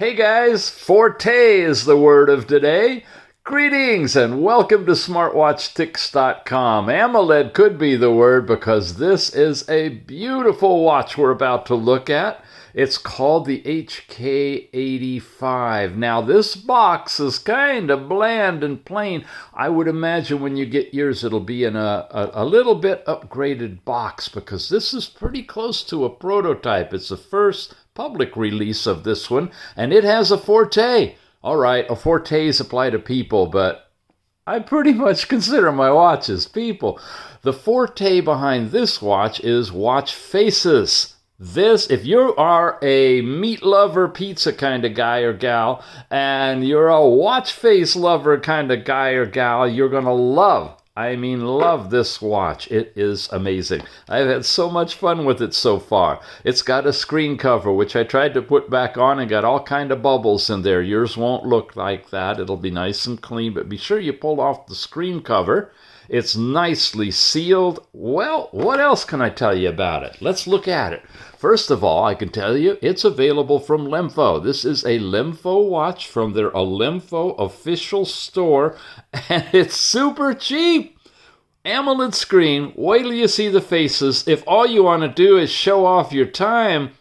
Hey guys, Forte is the word of today. Greetings and welcome to SmartWatchTix.com. AMOLED could be the word because this is a beautiful watch we're about to look at. It's called the HK85. Now this box is kind of bland and plain. I would imagine when you get yours it'll be in a little bit upgraded box because this is pretty close to a prototype. It's the first public release of this one, and it has a Forte. All right, a Fortes apply to people, but I pretty much consider my watches people. The Forte behind this watch is watch faces. This, if you are a meat lover pizza kind of guy or gal, and you're a watch face lover kind of guy or gal, you're going to love this watch. It is amazing. I've had so much fun with it so far. It's got a screen cover, which I tried to put back on and got all kind of bubbles in there. Yours won't look like that. It'll be nice and clean, but be sure you pull off the screen cover. It's nicely sealed. Well, what else can I tell you about it? Let's look at it. First of all, I can tell you it's available from LEMFO. This is a LEMFO watch from their LEMFO official store, and it's super cheap. AMOLED screen, wait till you see the faces. If all you want to do is show off your time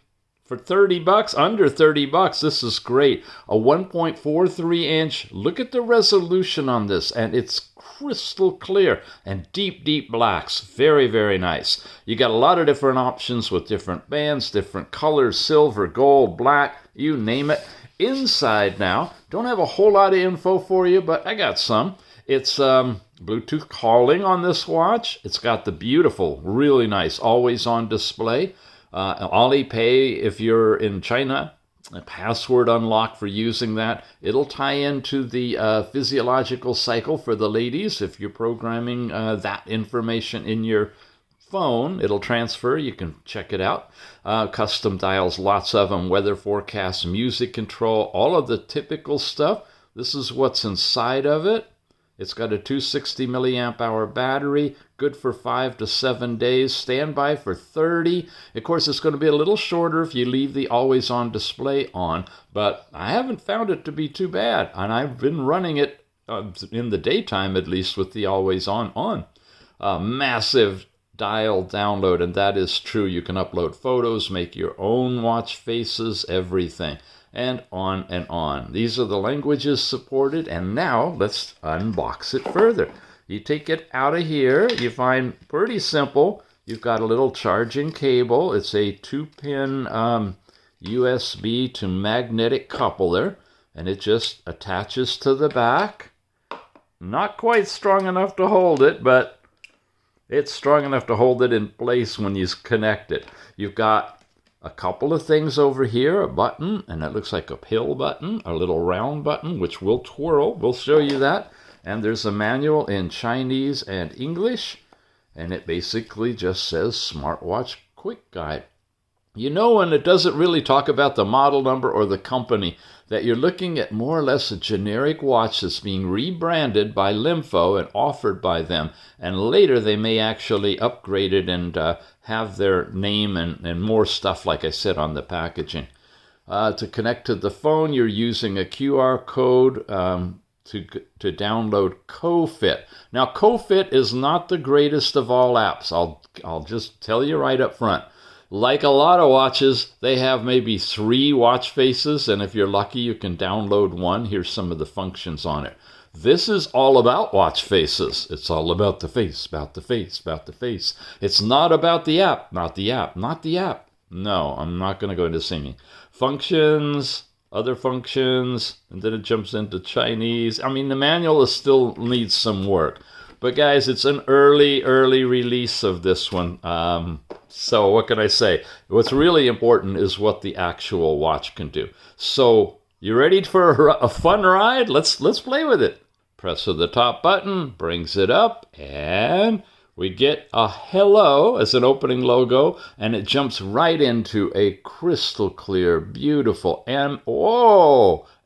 for 30 bucks, under 30 bucks, this is great. A 1.43 inch. Look at the resolution on this, and it's crystal clear and deep, deep blacks. Very, very nice. You got a lot of different options with different bands, different colors, silver, gold, black, you name it. Inside now, don't have a whole lot of info for you, but I got some. It's Bluetooth calling on this watch. It's got the beautiful, really nice, always on display. Alipay if you're in China, a password unlock for using that. It'll tie into the physiological cycle for the ladies. If you're programming that information in your phone, it'll transfer. You can check it out. Custom dials, lots of them, weather forecasts, music control, all of the typical stuff. This is what's inside of it. It's got a 260 milliamp hour battery, good for 5 to 7 days, standby for 30. Of course, it's going to be a little shorter if you leave the always on display on, but I haven't found it to be too bad, and I've been running it in the daytime at least with the always on. Massive dial download, and that is true. You can upload photos, make your own watch faces, everything. And on and on. These are the languages supported, and now let's unbox it further. You take it out of here, you find pretty simple. You've got a little charging cable. It's a 2-pin USB to magnetic coupler, and it just attaches to the back. Not quite strong enough to hold it, but it's strong enough to hold it in place when you connect it. You've got a couple of things over here, a button, and it looks like a pill button, a little round button, which will twirl. We'll show you that. And there's a manual in Chinese and English, and it basically just says Smartwatch Quick Guide. You know when it doesn't really talk about the model number or the company, that you're looking at more or less a generic watch that's being rebranded by LEMFO and offered by them, and later they may actually upgrade it and have their name and more stuff, like I said, on the packaging. To connect to the phone, you're using a QR code to download CoFit. Now, CoFit is not the greatest of all apps. I'll just tell you right up front. Like a lot of watches, they have maybe 3 watch faces, and if you're lucky, you can download one. Here's some of the functions on it. This is all about watch faces. It's all about the face, about the face, about the face. It's not about the app, not the app, not the app. No, I'm not going to go into singing. Functions, other functions, and then it jumps into Chinese. I mean, the manual still needs some work. But guys, it's an early release of this one. So what can I say? What's really important is what the actual watch can do. So you ready for a fun ride? Let's play with it. Press the top button, brings it up, and we get a hello as an opening logo, and it jumps right into a crystal clear, beautiful,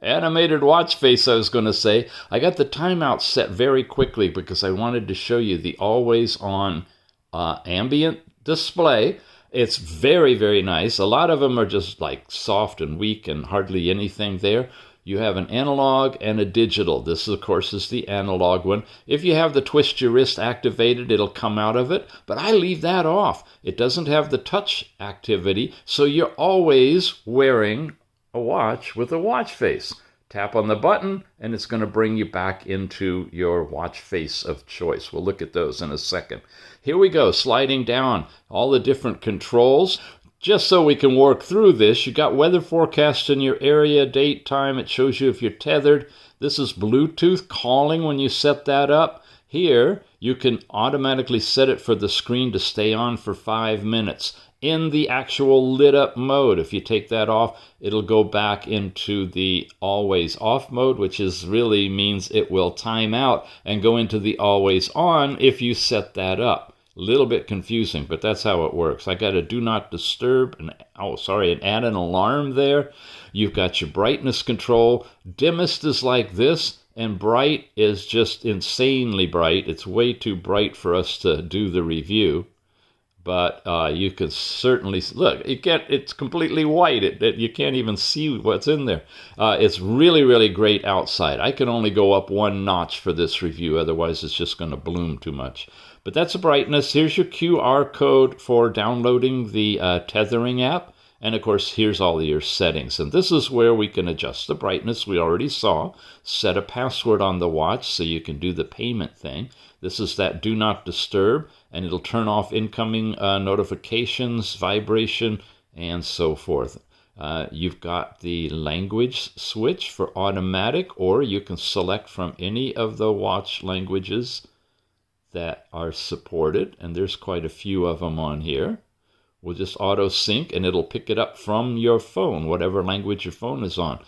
animated watch face, I was going to say. I got the timeout set very quickly because I wanted to show you the always on ambient display. It's very, very nice. A lot of them are just like soft and weak and hardly anything there. You have an analog and a digital. This, of course, is the analog one. If you have the twist your wrist activated, it'll come out of it. But I leave that off. It doesn't have the touch activity, so you're always wearing a watch with a watch face. Tap on the button, and it's going to bring you back into your watch face of choice. We'll look at those in a second. Here we go, sliding down all the different controls. Just so we can work through this, you got weather forecast in your area, date, time. It shows you if you're tethered. This is Bluetooth calling when you set that up. Here, you can automatically set it for the screen to stay on for 5 minutes in the actual lit up mode. If you take that off, it'll go back into the always off mode, which is really means it will time out and go into the always on if you set that up. A little bit confusing, but that's how it works. I got a do not disturb and add an alarm there. You've got your brightness control. Dimmest is like this, and bright is just insanely bright. It's way too bright for us to do the review. But you can certainly look. It's completely white. You can't even see what's in there. It's really, really great outside. I can only go up 1 notch for this review. Otherwise, it's just going to bloom too much. But that's the brightness. Here's your QR code for downloading the Tethering app. And, of course, here's all your settings. And this is where we can adjust the brightness we already saw. Set a password on the watch so you can do the payment thing. This is that do not disturb, and it'll turn off incoming notifications, vibration, and so forth. You've got the language switch for automatic, or you can select from any of the watch languages that are supported, and there's quite a few of them on here. We'll just auto sync, and it'll pick it up from your phone, whatever language your phone is on.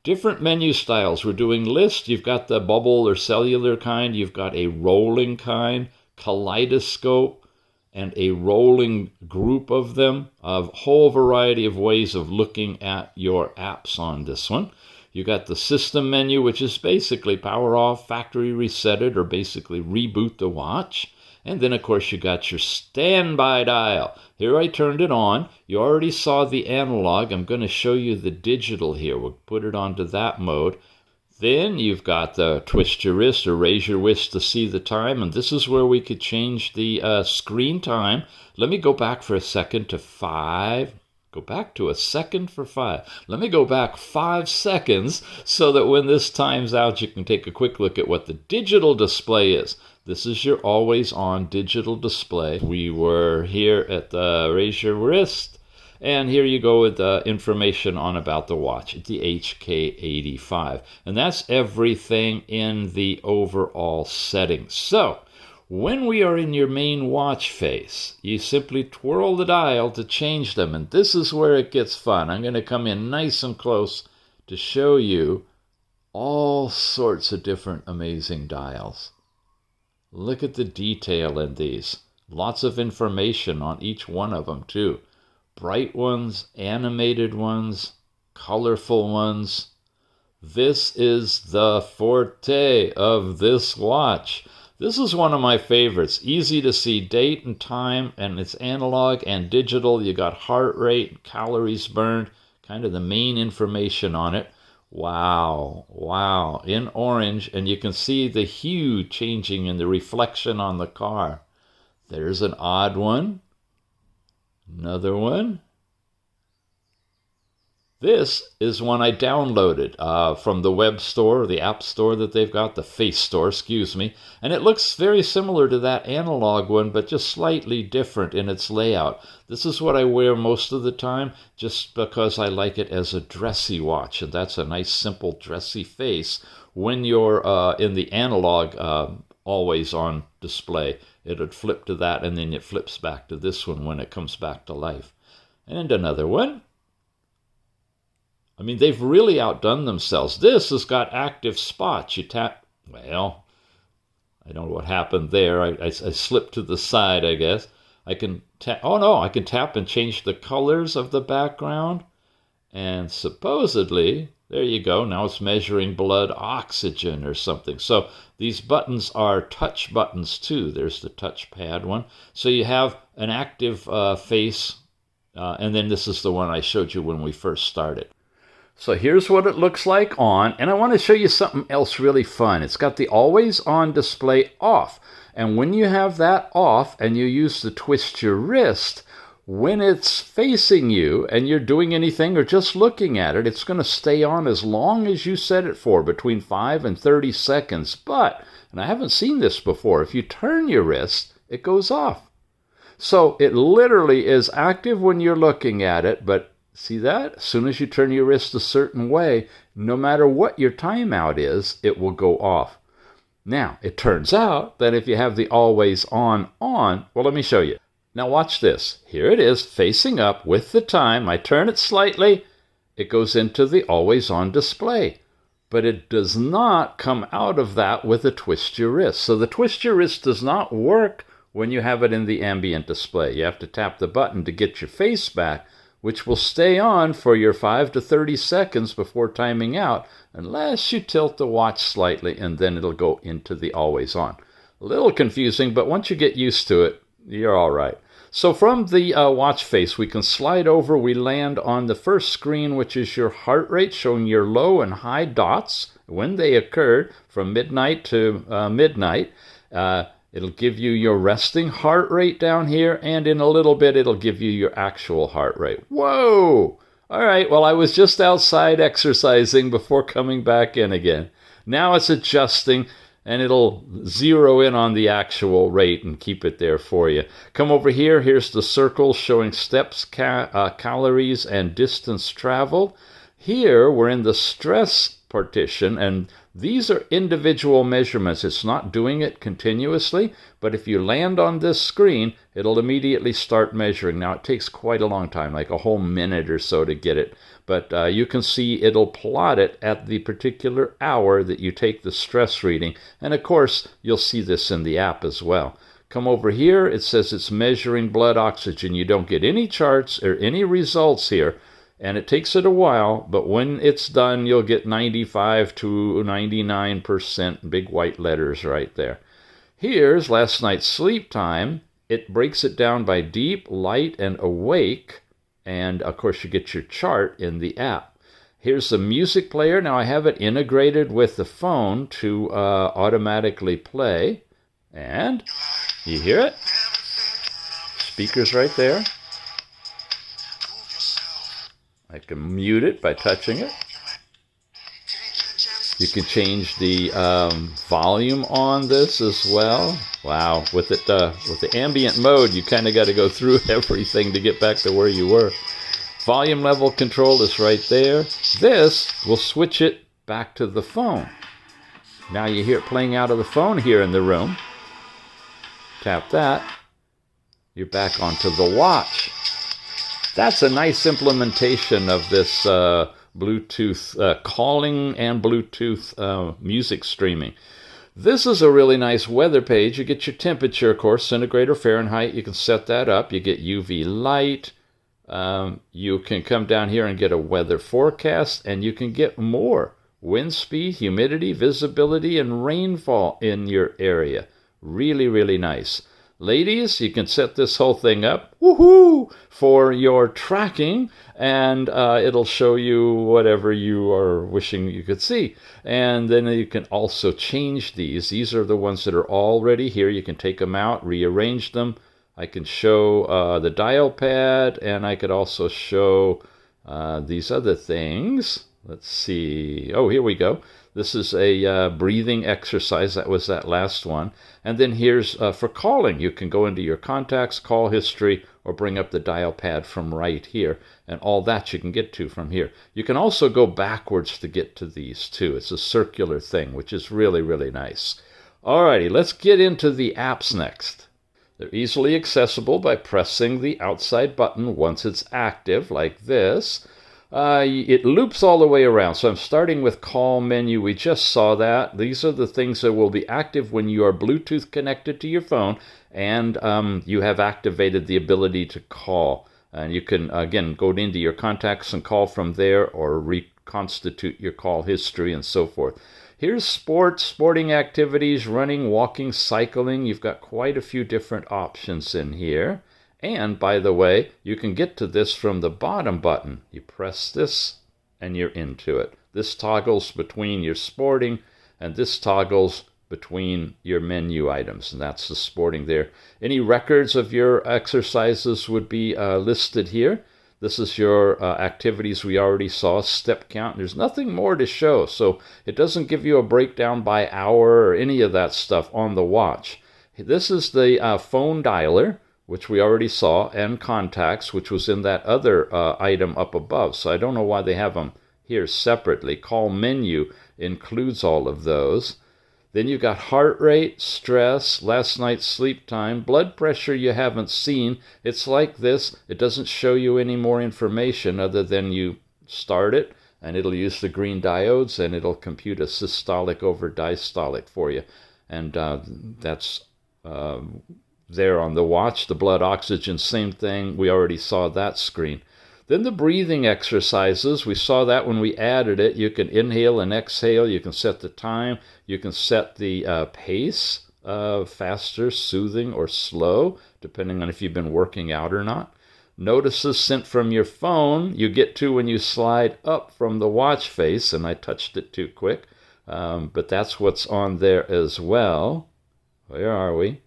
Different menu styles. We're doing list. You've got the bubble or cellular kind. You've got a rolling kind, kaleidoscope, and a rolling group of them. A whole variety of ways of looking at your apps on this one. You got the system menu, which is basically power off, factory reset it, or basically reboot the watch. And then, of course, you got your standby dial. Here I turned it on. You already saw the analog. I'm going to show you the digital here. We'll put it onto that mode. Then you've got the twist your wrist or raise your wrist to see the time. And this is where we could change the screen time. Let me go back for a second to 5. Go back to a second for 5. Let me go back 5 seconds so that when this times out, you can take a quick look at what the digital display is. This is your always-on digital display. We were here at the raise your wrist, and here you go with the information on about the watch, the HK85. And that's everything in the overall settings. So, when we are in your main watch face, you simply twirl the dial to change them, and this is where it gets fun. I'm going to come in nice and close to show you all sorts of different amazing dials. Look at the detail in these. Lots of information on each one of them, too. Bright ones, animated ones, colorful ones. This is the forte of this watch. This is one of my favorites. Easy to see date and time, and it's analog and digital. You got heart rate, calories burned, kind of the main information on it. Wow, in orange, and you can see the hue changing in the reflection on the car. There's an odd one. Another one. This is one I downloaded from the web store, the app store that they've got, the Face Store, excuse me. And it looks very similar to that analog one, but just slightly different in its layout. This is what I wear most of the time, just because I like it as a dressy watch. And that's a nice, simple, dressy face when you're in the analog always on display. It would flip to that, and then it flips back to this one when it comes back to life. And another one. I mean, they've really outdone themselves. This has got active spots. You tap, well, I don't know what happened there. I slipped to the side, I guess. I can tap, oh no, I can tap and change the colors of the background. And supposedly, there you go, now it's measuring blood oxygen or something. So these buttons are touch buttons too. There's the touchpad one. So you have an active face And then this is the one I showed you when we first started. So here's what it looks like on, and I want to show you something else really fun. It's got the always on display off, and when you have that off and you use the twist your wrist, when it's facing you and you're doing anything or just looking at it, it's going to stay on as long as you set it for, between 5 and 30 seconds. But, and I haven't seen this before, if you turn your wrist, it goes off. So it literally is active when you're looking at it, but see that? As soon as you turn your wrist a certain way, no matter what your timeout is, it will go off. Now, it turns out that if you have the always on, well, let me show you. Now watch this. Here it is, facing up with the time. I turn it slightly, it goes into the always on display. But it does not come out of that with a twist your wrist. So the twist your wrist does not work when you have it in the ambient display. You have to tap the button to get your face back, which will stay on for your 5 to 30 seconds before timing out, unless you tilt the watch slightly, and then it'll go into the always on. A little confusing, but once you get used to it, you're all right. So from the watch face, we can slide over. We land on the first screen, which is your heart rate, showing your low and high dots when they occurred from midnight to midnight. It'll give you your resting heart rate down here, and in a little bit, it'll give you your actual heart rate. Whoa! All right, well, I was just outside exercising before coming back in again. Now it's adjusting, and it'll zero in on the actual rate and keep it there for you. Come over here. Here's the circle showing steps, calories, and distance traveled. Here, we're in the stress partition, and these are individual measurements. It's not doing it continuously, but if you land on this screen, it'll immediately start measuring. Now, it takes quite a long time, like a whole minute or so to get it, but you can see it'll plot it at the particular hour that you take the stress reading, and of course, you'll see this in the app as well. Come over here, it says it's measuring blood oxygen. You don't get any charts or any results here, and it takes it a while, but when it's done, you'll get 95 to 99%, big white letters right there. Here's last night's sleep time. It breaks it down by deep, light, and awake, and of course you get your chart in the app. Here's the music player. Now I have it integrated with the phone to automatically play, and you hear it? Speakers right there. I can mute it by touching it. You can change the volume on this as well. Wow, with the ambient mode, you kind of got to go through everything to get back to where you were. Volume level control is right there. This will switch it back to the phone. Now you hear it playing out of the phone here in the room. Tap that. You're back onto the watch. That's a nice implementation of this Bluetooth calling and Bluetooth music streaming. This is a really nice weather page. You get your temperature, of course, centigrade or Fahrenheit. You can set that up. You get UV light. You can come down here and get a weather forecast, and you can get more. Wind speed, humidity, visibility, and rainfall in your area. Really, really nice. Ladies, you can set this whole thing up, woohoo, for your tracking, and it'll show you whatever you are wishing you could see. And then you can also change these. These are the ones that are already here. You can take them out, rearrange them. I can show the dial pad, and I could also show these other things. Let's see. Oh, here we go. This is a breathing exercise. That was that last one. And then here's for calling. You can go into your contacts, call history, or bring up the dial pad from right here. And all that you can get to from here. You can also go backwards to get to these too. It's a circular thing, which is really, really nice. Alrighty, let's get into the apps next. They're easily accessible by pressing the outside button once it's active, like this. It loops all the way around. So I'm starting with call menu. We just saw that. These are the things that will be active when you are Bluetooth connected to your phone and you have activated the ability to call. And you can, again, go into your contacts and call from there, or reconstitute your call history and so forth. Here's sports, sporting activities, running, walking, cycling. You've got quite a few different options in here. And by the way, you can get to this from the bottom button. You press this and you're into it. This toggles between your sporting, and this toggles between your menu items, and that's the sporting there. Any records of your exercises would be listed here. This is your activities we already saw, step count. There's nothing more to show, so it doesn't give you a breakdown by hour or any of that stuff on the watch. This is the phone dialer, which we already saw, and contacts, which was in that other item up above. So I don't know why they have them here separately. Call menu includes all of those. Then you got heart rate, stress, last night's sleep time, blood pressure you haven't seen. It's like this. It doesn't show you any more information other than you start it, and it'll use the green diodes, and it'll compute a systolic over diastolic for you. And that's there on the watch. The blood oxygen, same thing. We already saw that screen. Then the breathing exercises, we saw that when we added it. You can inhale and exhale. You can set the time. You can set the pace, faster, soothing, or slow, depending on if you've been working out or not. Notices sent from your phone, you get to when you slide up from the watch face, and I touched it too quick, but that's what's on there as well. Where are we?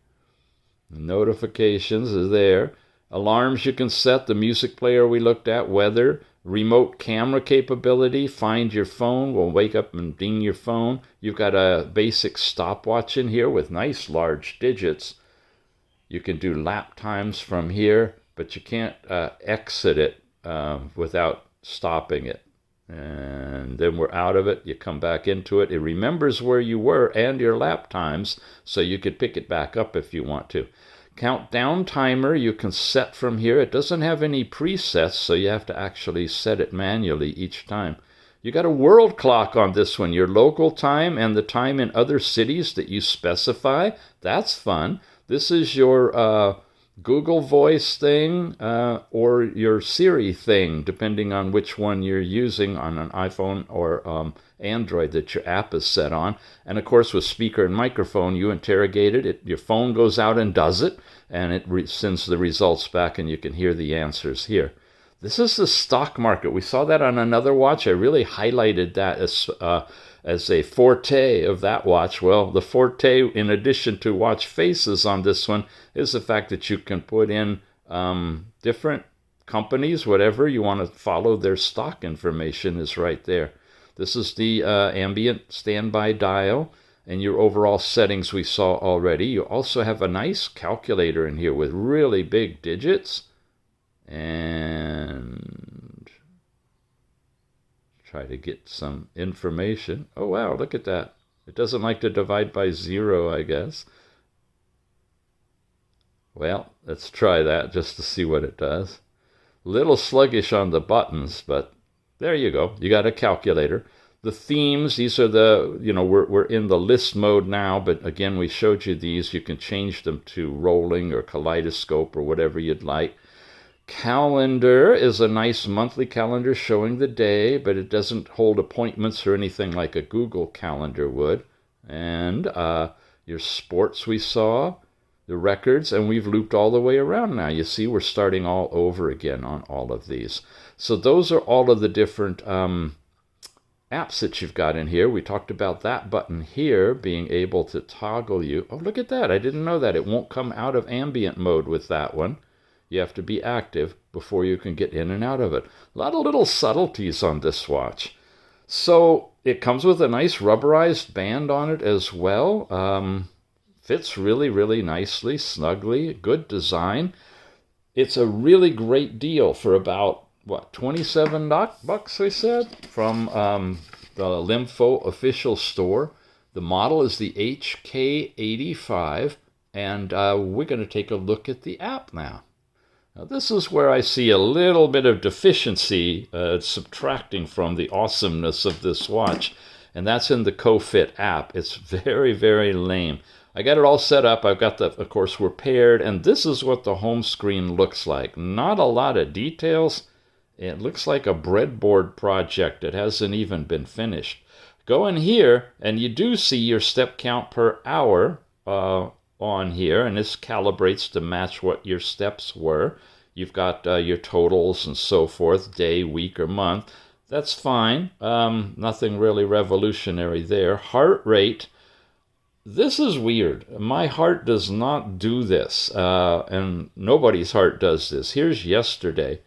Notifications is there. Alarms you can set, the music player we looked at, weather, remote camera capability, find your phone, will wake up and ding your phone. You've got a basic stopwatch in here with nice large digits. You can do lap times from here, but you can't exit it without stopping it. And then we're out of it. You come back into it. It remembers where you were and your lap times, so you could pick it back up if you want to. Countdown timer you can set from here. It doesn't have any presets, so you have to actually set it manually each time. You got a world clock on this one, your local time and the time in other cities that you specify. That's fun. This is your Google Voice thing or your Siri thing, depending on which one you're using on an iPhone or Android that your app is set on. And of course, with speaker and microphone, you interrogate it. Your phone goes out and does it, and it sends the results back, and you can hear the answers here. This is the stock market. We saw that on another watch. I really highlighted that as a forte of that watch. Well, the forte, in addition to watch faces on this one, is the fact that you can put in different companies, whatever you want to follow, their stock information is right there. This is the ambient standby dial and your overall settings we saw already. You also have a nice calculator in here with really big digits. And try to get some information. Oh, wow, look at that. It doesn't like to divide by 0, I guess. Well, let's try that just to see what it does. Little sluggish on the buttons, but there you go. You got a calculator. The themes, these are the, we're in the list mode now, but again, we showed you these. You can change them to rolling or kaleidoscope or whatever you'd like. Calendar is a nice monthly calendar showing the day, but it doesn't hold appointments or anything like a Google Calendar would. And your sports we saw, the records, and we've looped all the way around now. You see, we're starting all over again on all of these. So those are all of the different apps that you've got in here. We talked about that button here being able to toggle you. Oh, look at that. I didn't know that. It won't come out of ambient mode with that one. You have to be active before you can get in and out of it. A lot of little subtleties on this watch. So it comes with a nice rubberized band on it as well. Fits really, really nicely, snugly, good design. It's a really great deal for about, what, $27 they said, from the LEMFO official store. The model is the HK85, and we're going to take a look at the app now. Now, this is where I see a little bit of deficiency subtracting from the awesomeness of this watch, and that's in the CoFit app. It's very, very lame. I got it all set up. I've got of course, we're paired, and this is what the home screen looks like. Not a lot of details. It looks like a breadboard project. It hasn't even been finished. Go in here, and you do see your step count per hour on here, and this calibrates to match what your steps were. You've got your totals and so forth, day, week, or month. That's fine. Nothing really revolutionary there. Heart rate. This is weird. My heart does not do this, and nobody's heart does this. Here's yesterday,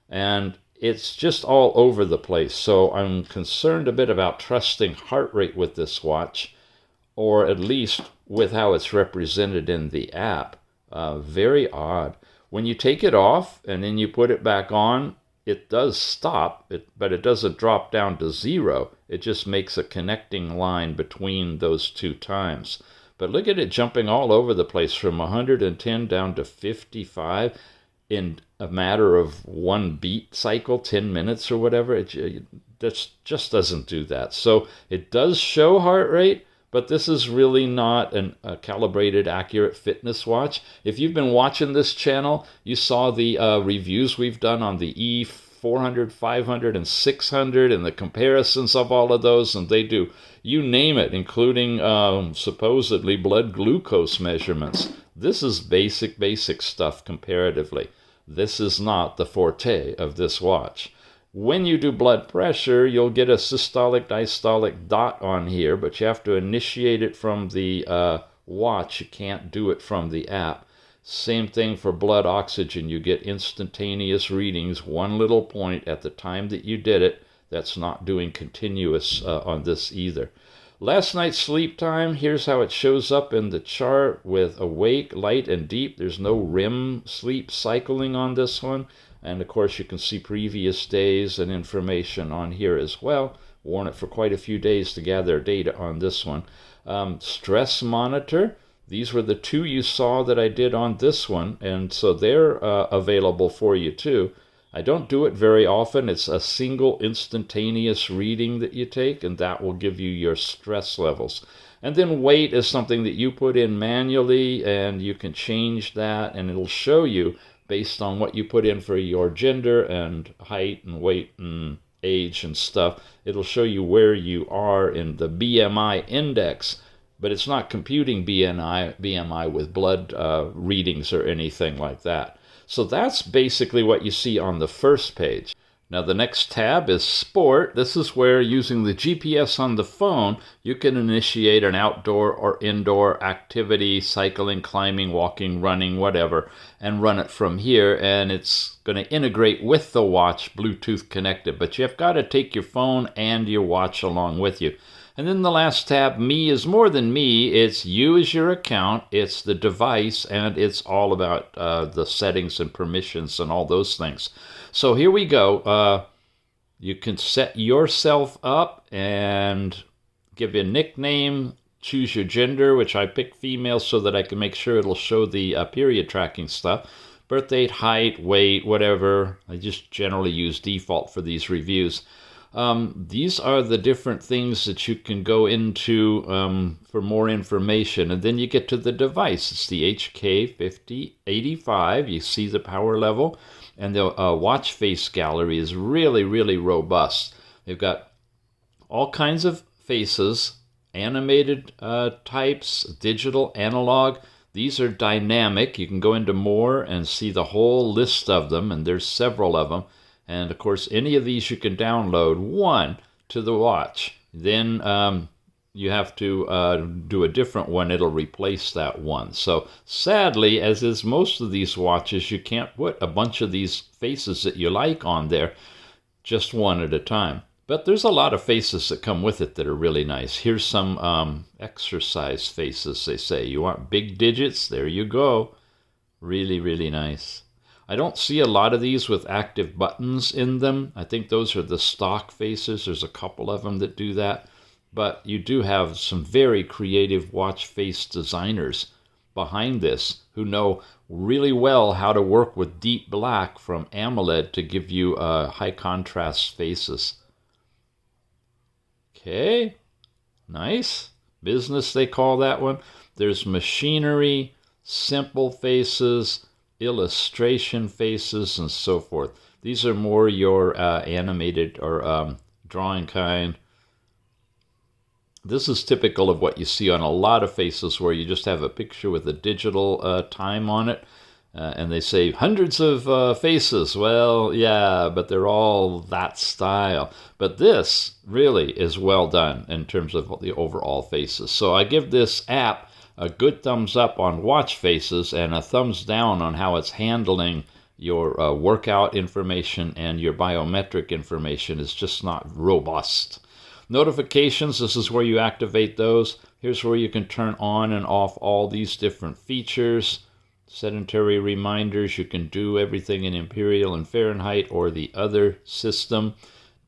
and it's just all over the place. So I'm concerned a bit about trusting heart rate with this watch, or at least with how it's represented in the app. Very odd. When you take it off and then you put it back on, it does stop, but it doesn't drop down to 0. It just makes a connecting line between those two times. But look at it jumping all over the place from 110 down to 55 in a matter of one beat cycle, 10 minutes or whatever. That just doesn't do that. So it does show heart rate, but this is really not a calibrated, accurate fitness watch. If you've been watching this channel, you saw the reviews we've done on the E400, 500, and 600, and the comparisons of all of those, and they do, you name it, including supposedly blood glucose measurements. This is basic stuff comparatively. This is not the forte of this watch. When you do blood pressure, you'll get a systolic, diastolic dot on here, but you have to initiate it from the watch. You can't do it from the app. Same thing for blood oxygen. You get instantaneous readings, one little point at the time that you did it. That's not doing continuous on this either. Last night's sleep time, here's how it shows up in the chart with awake, light, and deep. There's no REM sleep cycling on this one. And of course, you can see previous days and information on here as well. Worn it for quite a few days to gather data on this one. Stress monitor. These were the two you saw that I did on this one, and so they're available for you too. I don't do it very often. It's a single instantaneous reading that you take, and that will give you your stress levels. And then weight is something that you put in manually, and you can change that, and it'll show you based on what you put in for your gender and height and weight and age and stuff. It'll show you where you are in the BMI index, but it's not computing BMI with blood readings or anything like that. So that's basically what you see on the first page. Now the next tab is Sport. This is where, using the GPS on the phone, you can initiate an outdoor or indoor activity, cycling, climbing, walking, running, whatever, and run it from here. And it's going to integrate with the watch, Bluetooth connected. But you've got to take your phone and your watch along with you. And then the last tab, Me, is more than me. It's you as your account, it's the device, and it's all about the settings and permissions and all those things. So here we go. You can set yourself up and give you a nickname, choose your gender, which I picked female so that I can make sure it'll show the period tracking stuff. Birth date, height, weight, whatever. I just generally use default for these reviews. These are the different things that you can go into for more information. And then you get to the device. It's the HK85. You see the power level. And the watch face gallery is really, really robust. They've got all kinds of faces, animated types, digital, analog. These are dynamic. You can go into more and see the whole list of them, and there's several of them. And of course, any of these you can download one to the watch. Then you have to do a different one. It'll replace that one. So sadly, as is most of these watches, you can't put a bunch of these faces that you like on there, just one at a time. But there's a lot of faces that come with it that are really nice. Here's some exercise faces, they say. You want big digits? There you go. Really, really nice. I don't see a lot of these with active buttons in them. I think those are the stock faces. There's a couple of them that do that. But you do have some very creative watch face designers behind this who know really well how to work with deep black from AMOLED to give you high contrast faces. Okay, nice. Business, they call that one. There's machinery, simple faces, illustration faces, and so forth. These are more your animated or drawing kind. This is typical of what you see on a lot of faces where you just have a picture with a digital time on it. And they say hundreds of faces. Well, yeah, but they're all that style. But this really is well done in terms of the overall faces. So I give this app a good thumbs up on watch faces and a thumbs down on how it's handling your workout information and your biometric information. Is just not robust. Notifications, this is where you activate those. Here's where you can turn on and off all these different features. Sedentary reminders, you can do everything in Imperial and Fahrenheit or the other system.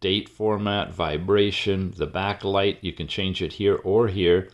Date format, vibration, the backlight, you can change it here or here.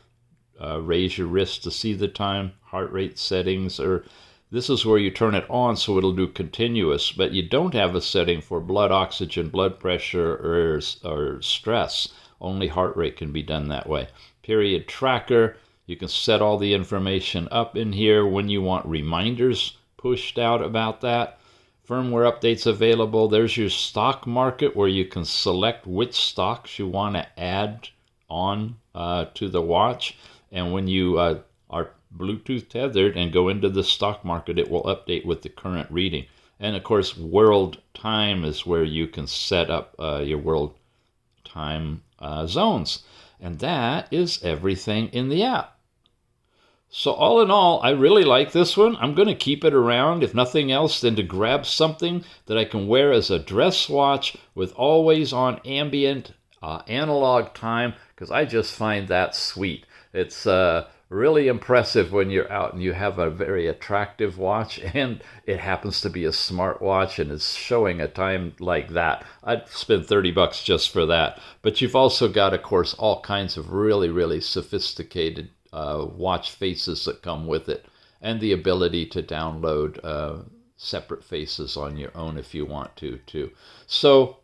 Raise your wrist to see the time, heart rate settings, or this is where you turn it on so it'll do continuous, but you don't have a setting for blood oxygen, blood pressure, or stress. Only heart rate can be done that way. Period tracker, you can set all the information up in here when you want reminders pushed out about that. Firmware updates available. There's your stock market where you can select which stocks you want to add on to the watch. And when you are Bluetooth tethered and go into the stock market, it will update with the current reading. And of course, world time is where you can set up your world time zones. And that is everything in the app. So all in all, I really like this one. I'm going to keep it around, if nothing else, than to grab something that I can wear as a dress watch with always on ambient analog time, because I just find that sweet. It's really impressive when you're out and you have a very attractive watch and it happens to be a smartwatch and it's showing a time like that. I'd spend $30 just for that. But you've also got, of course, all kinds of really, really sophisticated watch faces that come with it, and the ability to download separate faces on your own if you want to too. So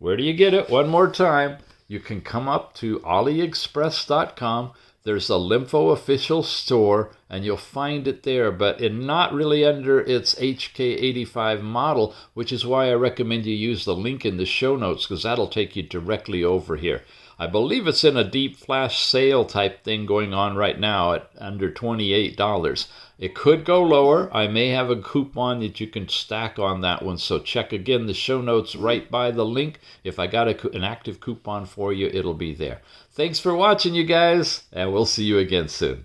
where do you get it? One more time, you can come up to AliExpress.com. There's a LEMFO official store, and you'll find it there, but not really under its HK85 model, which is why I recommend you use the link in the show notes, because that'll take you directly over here. I believe it's in a deep flash sale type thing going on right now at under $28. It could go lower. I may have a coupon that you can stack on that one, so check again the show notes right by the link. If I got an active coupon for you, it'll be there. Thanks for watching, you guys, and we'll see you again soon.